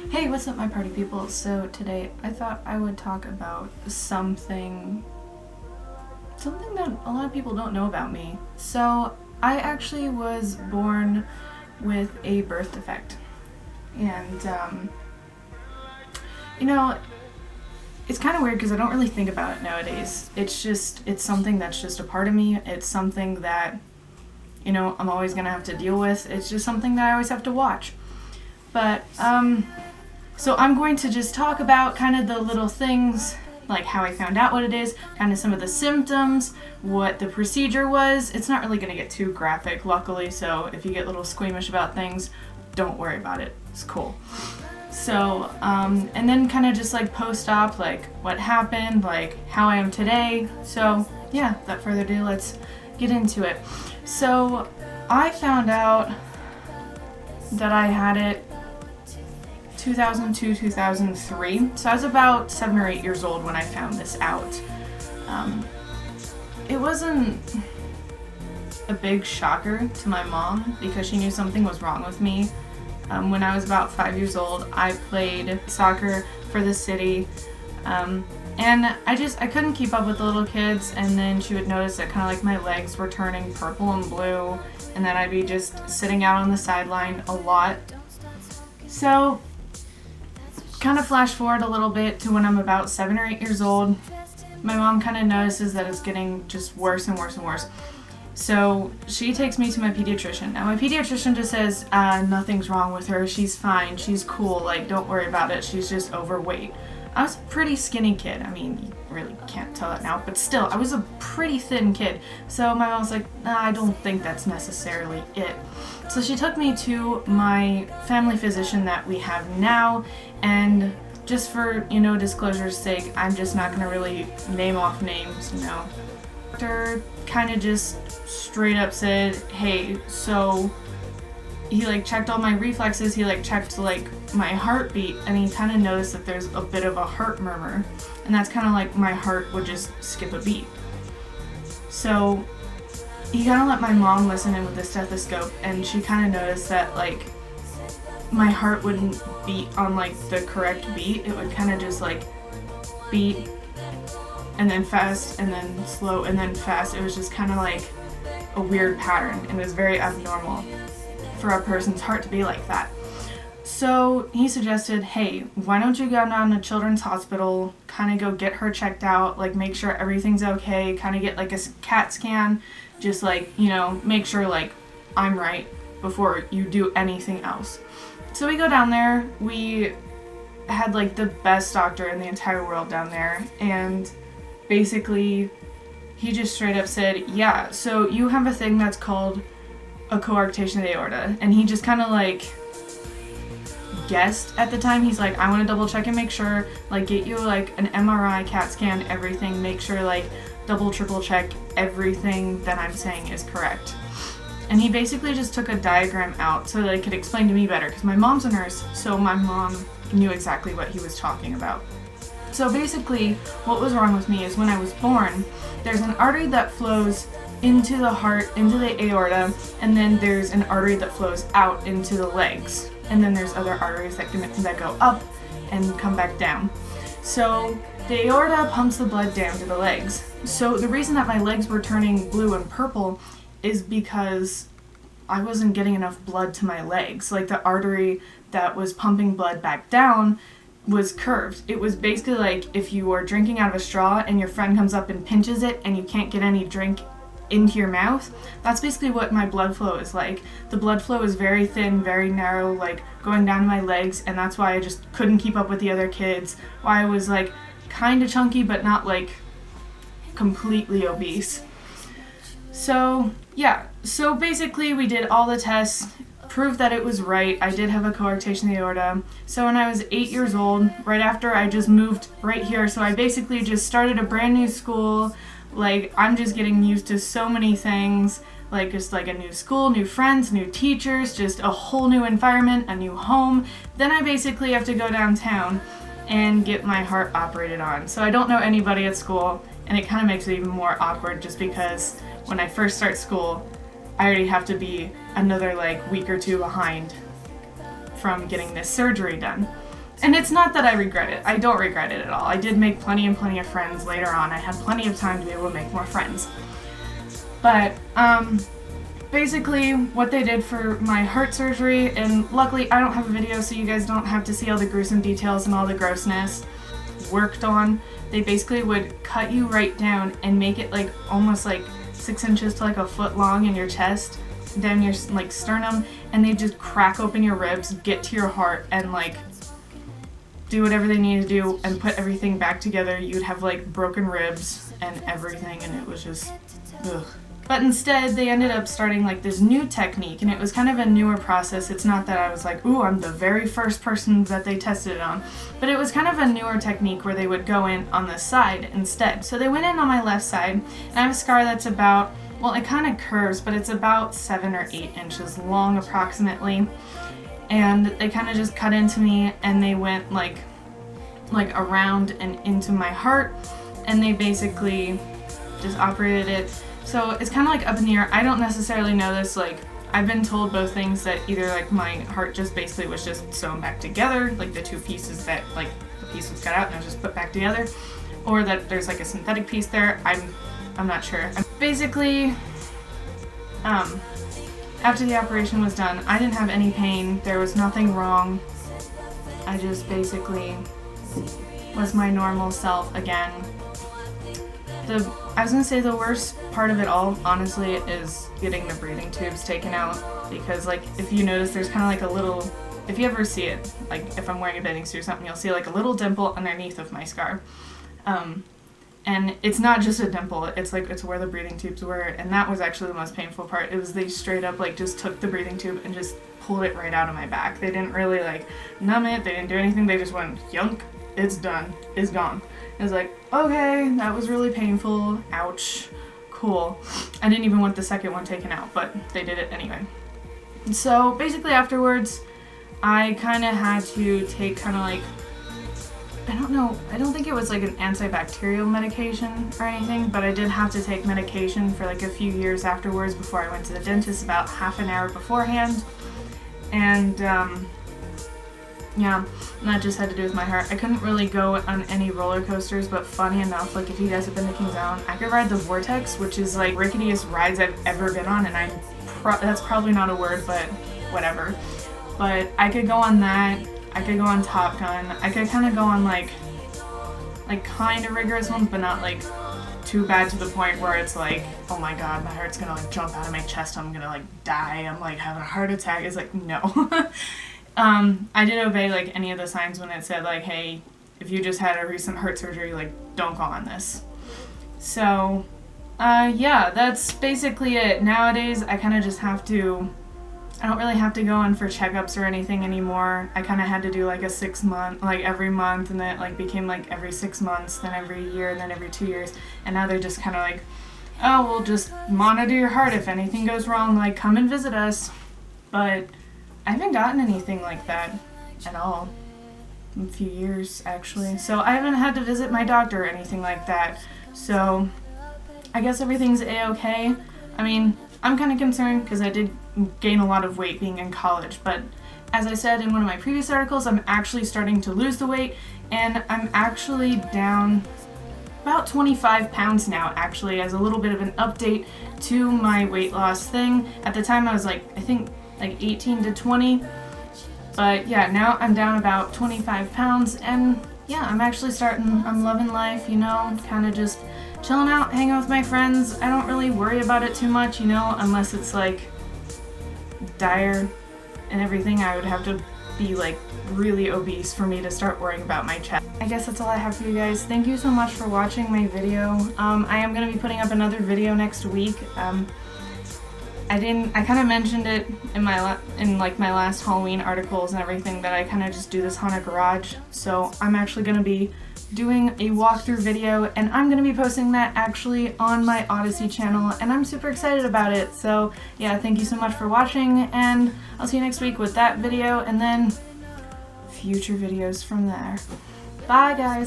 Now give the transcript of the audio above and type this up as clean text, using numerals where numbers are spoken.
Hey, what's up my party people? So today I thought I would talk about something that a lot of people don't know about me. So I actually was born with a birth defect. And it's kind of weird because I don't really think about it nowadays. It's something that's just a part of me. It's something that, I'm always gonna have to deal with. It's just something that I always have to watch. But, so I'm going to just talk about kind of the little things, like how I found out what it is, kind of some of the symptoms, what the procedure was. It's not really going to get too graphic, luckily, so if you get a little squeamish about things, don't worry about it. It's cool. So, and then kind of just like post-op, like what happened, like how I am today. So, yeah, without further ado, let's get into it. So, I found out that I had it 2002, 2003. So I was about 7 or 8 years old when I found this out. It wasn't a big shocker to my mom because she knew something was wrong with me. When I was about 5 years old, I played soccer for the city. And I couldn't keep up with the little kids, and then she would notice that kind of like my legs were turning purple and blue, and then I'd be just sitting out on the sideline a lot. So, kind of flash forward a little bit to when I'm about 7 or 8 years old. My mom kind of notices that it's getting just worse and worse and worse. So she takes me to my pediatrician. Now my pediatrician just says, nothing's wrong with her, she's fine, she's cool, like don't worry about it, she's just overweight. I was a pretty skinny kid. I mean, you really can't tell it now, but still, I was a pretty thin kid. So my mom was like, I don't think that's necessarily it. So she took me to my family physician that we have now, and just for, disclosure's sake, I'm just not going to really name off names, Doctor kind of just straight up said, hey, so he checked all my reflexes, he checked my heartbeat, and he kind of noticed that there's a bit of a heart murmur, and that's kind of like my heart would just skip a beat. So he kind of let my mom listen in with the stethoscope, and she kind of noticed that my heart wouldn't beat on the correct beat. It would kind of just beat and then fast and then slow and then fast. It was just kind of a weird pattern, and it was very abnormal for a person's heart to be like that. So he suggested, hey, why don't you go down to Children's Hospital, kind of go get her checked out, make sure everything's okay, kind of get a CAT scan, just make sure I'm right before you do anything else. So we go down there. We had the best doctor in the entire world down there, and basically he just straight up said, yeah, so you have a thing that's called a coarctation of the aorta. And he just kind of guessed at the time. He's like, I want to double check and make sure, get you an MRI, CAT scan, everything, make sure double triple check everything that I'm saying is correct. And he basically just took a diagram out so that he could explain to me better, because my mom's a nurse, so my mom knew exactly what he was talking about. So basically what was wrong with me is when I was born, there's an artery that flows into the heart, into the aorta, and then there's an artery that flows out into the legs. And then there's other arteries that go up and come back down. So the aorta pumps the blood down to the legs. So the reason that my legs were turning blue and purple is because I wasn't getting enough blood to my legs. The artery that was pumping blood back down was curved. It was basically if you were drinking out of a straw and your friend comes up and pinches it and you can't get any drink into your mouth. That's basically what my blood flow is like. The blood flow is very thin, very narrow, going down to my legs, and that's why I just couldn't keep up with the other kids. Why I was kind of chunky, but not completely obese. So yeah, so basically we did all the tests, proved that it was right. I did have a coarctation of the aorta. So when I was 8 years old, right after I just moved right here, so I basically just started a brand new school. I'm just getting used to so many things, just a new school, new friends, new teachers, just a whole new environment, a new home. Then I basically have to go downtown and get my heart operated on. So I don't know anybody at school, and it kind of makes it even more awkward just because when I first start school, I already have to be another week or two behind from getting this surgery done. And it's not that I regret it. I don't regret it at all. I did make plenty of friends later on. I had plenty of time to be able to make more friends. But basically what they did for my heart surgery, and luckily I don't have a video so you guys don't have to see all the gruesome details and all the grossness worked on. They basically would cut you right down and make it like almost like 6 inches to like a foot long in your chest, down your like sternum, and they just crack open your ribs, get to your heart, and like do whatever they need to do and put everything back together. You'd have like broken ribs and everything, and it was just ugh. But instead, they ended up starting like this new technique, and it was kind of a newer process. It's not that I was like, ooh, I'm the very first person that they tested it on, but it was kind of a newer technique where they would go in on the side instead. So they went in on my left side, and I have a scar that's about, well, it kind of curves, but it's about 7 or 8 inches long approximately. And they kind of just cut into me, and they went like around and into my heart, and they basically just operated it. So it's kind of like up in the air. I don't necessarily know this. Like, I've been told both things, that either like my heart just basically was just sewn back together, like the two pieces that like the piece was cut out and I was just put back together, or that there's like a synthetic piece there. I'm not sure. Basically, after the operation was done, I didn't have any pain. There was nothing wrong. I just basically was my normal self again. I was gonna say the worst part of it all, honestly, is getting the breathing tubes taken out, because like if you notice, there's kind of like a little, if you ever see it, like if I'm wearing a bathing suit or something, you'll see like a little dimple underneath of my scar. And it's not just a dimple, it's like it's where the breathing tubes were, and that was actually the most painful part. It was they straight up like just took the breathing tube and just pulled it right out of my back. They didn't really like numb it, they didn't do anything, they just went yunk, it's done, it's gone. It was like, okay, that was really painful, ouch, cool. I didn't even want the second one taken out, but they did it anyway. So basically afterwards, I kind of had to take kind of like, I don't think it was like an antibacterial medication or anything, but I did have to take medication for like a few years afterwards before I went to the dentist, about half an hour beforehand. And yeah, and that just had to do with my heart. I couldn't really go on any roller coasters, but funny enough, like if you guys have been to Kings Island, I could ride the Vortex, which is like ricketiest rides I've ever been on, and that's probably not a word, but whatever. But I could go on that, I could go on Top Gun, I could kind of go on like kind of rigorous ones, but not like too bad to the point where it's like, oh my god, my heart's gonna like jump out of my chest, I'm gonna like die, I'm like having a heart attack. It's like, no. I did obey like any of the signs when it said like, hey, if you just had a recent heart surgery, like don't go on this. So yeah, that's basically it. Nowadays I kind of just have to, I don't really have to go in for checkups or anything anymore. I kind of had to do like a 6 month, like every month, and then it like became like every 6 months, then every year, and then every 2 years, and now they're just kind of like, oh, we'll just monitor your heart. If anything goes wrong, like come and visit us. But I haven't gotten anything like that at all in a few years, actually. So I haven't had to visit my doctor or anything like that. So I guess everything's a-okay. I mean, I'm kind of concerned because I did gain a lot of weight being in college, but as I said in one of my previous articles, I'm actually starting to lose the weight, and I'm actually down about 25 pounds now, actually, as a little bit of an update to my weight loss thing. At the time I was like, I think like 18 to 20, but yeah, now I'm down about 25 pounds, and yeah, I'm actually I'm loving life, you know, kind of just chilling out, hanging with my friends. I don't really worry about it too much, you know, unless it's like dire and everything. I would have to be like really obese for me to start worrying about my chest. I guess that's all I have for you guys. Thank you so much for watching my video. I am going to be putting up another video next week. I kind of mentioned it in my last Halloween articles and everything, that I kind of just do this haunted garage. So I'm actually going to be doing a walkthrough video, and I'm going to be posting that actually on my Odyssey channel, and I'm super excited about it. So yeah, thank you so much for watching, and I'll see you next week with that video, and then future videos from there. Bye guys!